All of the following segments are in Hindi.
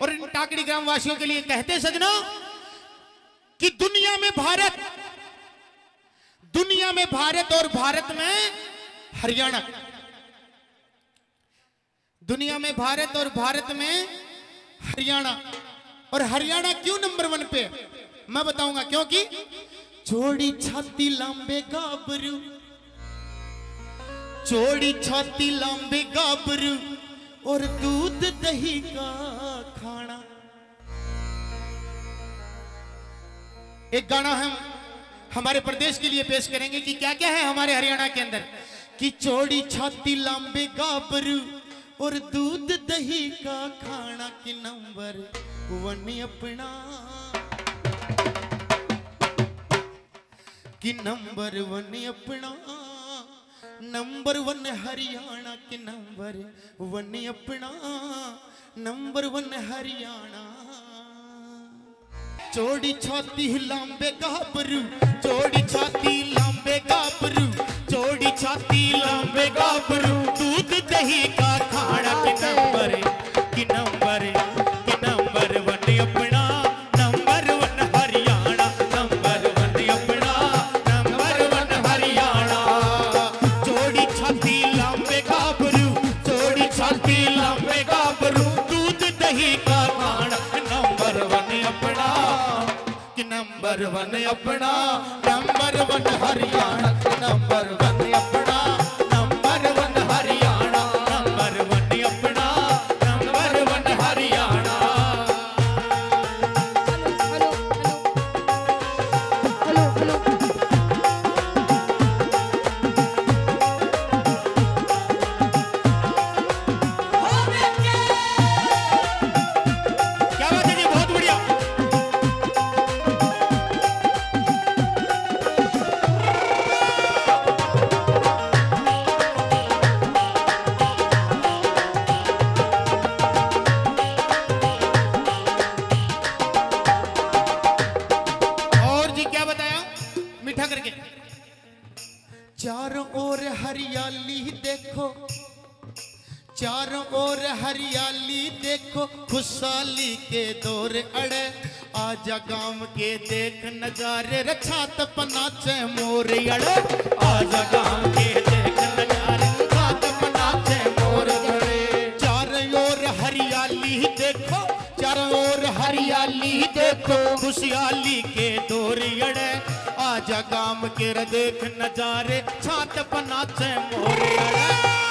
और इन टाकड़ी ग्राम वासियों के लिए कहते सजनों कि दुनिया में भारत और भारत में हरियाणा, दुनिया में भारत और भारत में हरियाणा। और हरियाणा क्यों नंबर 1 पे मैं बताऊंगा, क्योंकि चौड़ी छाती लांबे गाभरू, चौड़ी छाती लांबे गाभरू और दूध दही का खाना। एक गाना हम हमारे प्रदेश के लिए पेश करेंगे कि क्या क्या है हमारे हरियाणा के अंदर, कि चौड़ी छाती लांबे गाभरू और दूध दही का खाना, कि नंबर 1 अपना, कि नंबर 1 अपना, नंबर 1 हरियाणा, कि नंबर 1 अपना, नंबर 1 हरियाणा। चौड़ी छाती लांबे गाभरू, चौड़ी छाती लांबे गाभरू, चौड़ी छाती लांबे गाभरू, दूध दही का खाना, कि नंबर 1 अपना, नंबर 1 हरियाणा, नंबर 1 अपना, नंबर 1 हरियाणा। चौड़ी छाती लांबे गाभरू, चौड़ी छाती लांबे गाभरू, दूध दही का खाना, नंबर 1 अपना, कि नंबर 1 अपना, नंबर 1 हरियाणा, नंबर 1 अपना, नंबर 1 हरियाणा, नंबर 1 अपना, नंबर 1 हरियाणा। क्या बात है जी, बहुत बढ़िया। चारों ओर हरियाली देखो, चारों ओर हरियाली देखो, खुशहाली के दौर अड़े, आजा गांव के देख नजारे, रछात पनाचे मोर अड़े, आजा गांव के देख नजारे, रछात पनाचे मोर अड़े। चारों ओर हरियाली देखो, चारों ओर हरियाली देखो, खुशहाली के दौर अड़े, आजा गांव के देख नजारे, छात पनाचे मोर अड़े,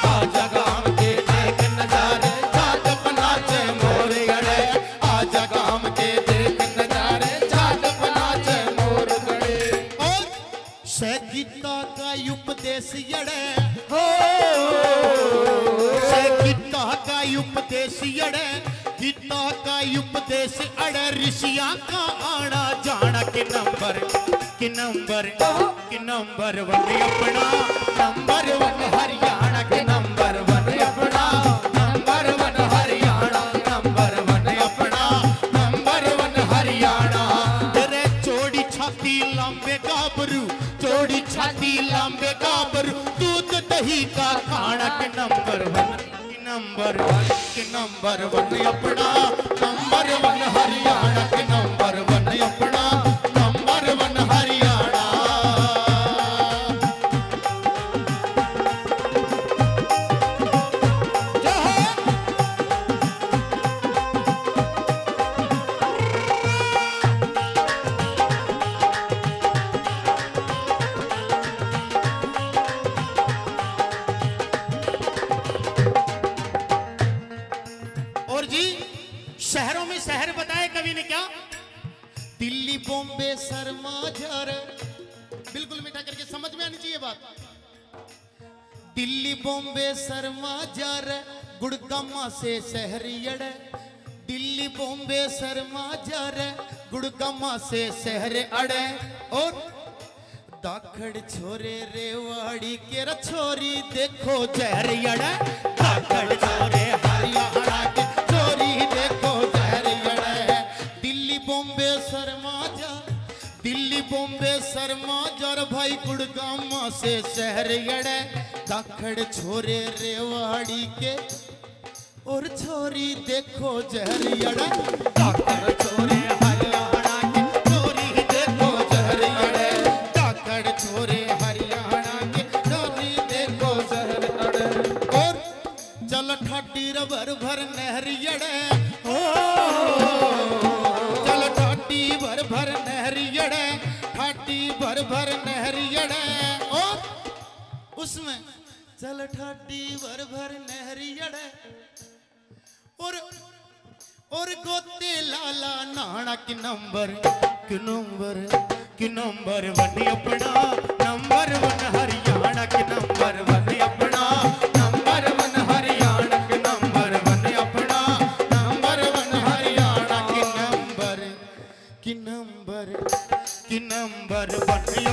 आजा गांव के देख नजारे, छात पनाचे मोर अड़े, आजा गांव के देख नजारे, छात पनाचे मोर अड़े। और गीता का उपदेश अड़े हो, गीता का उपदेश अड़े, गीता का उपदेश अड़े, ऋषिया का आना जाना, कि नंबर 1 अपना, नंबर 1 हरियाणा, के नंबर 1 अपना, नंबर 1 हरियाणा, नंबर 1 अपना, नंबर 1 हरियाणा। तेरे चौड़ी छाती लांबे गाभरू, चौड़ी छाती लांबे गाभरू, दूध दही का खाना, के नंबर 1, के नंबर 1 अपना, नंबर 1 हरियाणा, के नंबर 1 अपना, नंबर 1 हरियाणा। और जी शहरों में शहर बताए कवि ने क्या, दिल्ली बॉम्बे शर्मा झर, बिल्कुल मीठा करके समझ में आनी चाहिए बात। दिल्ली बॉम्बे शर्मा झर, गुड़गामा से शहरी अड़े, दिल्ली बॉम्बे शर्मा झर, गुड़गामा से शहर अड़े। और दाखड़ छोरे रेवाड़ी के छोरी देखो जहर अड़े, दाखड़ छोरे हरियाणा के छोरी देखो जहर अड़े। दिल्ली बॉम्बे शर्मा जा, दिल्ली बॉम्बे शर्मा जर भाई, गुड़गामा से शहर अड़े, दाखड़ छोरे रेवाड़ी के, और छोरी देखो जहरियड़ा जाकर छोरे हरियाणा की छोरी देखो जहरियड़ा जाकर छोरे हरियाणा की छोरी देखो जहरियड़ा और चल ठाटी रबर भर नहरियड़े ओ चल ठाटी भर भर नहरियड़े ठाटी भर भर नहरियड़े और उसमें चल ठाटी भर भर नहरियड़े और गोते लाला नाना की नंबर वन अपना नंबर वन हरियाणा के नंबर वन अपना नंबर वन हरियाणा के नंबर वन अपना नंबर वन हरियाणा के नंबर वन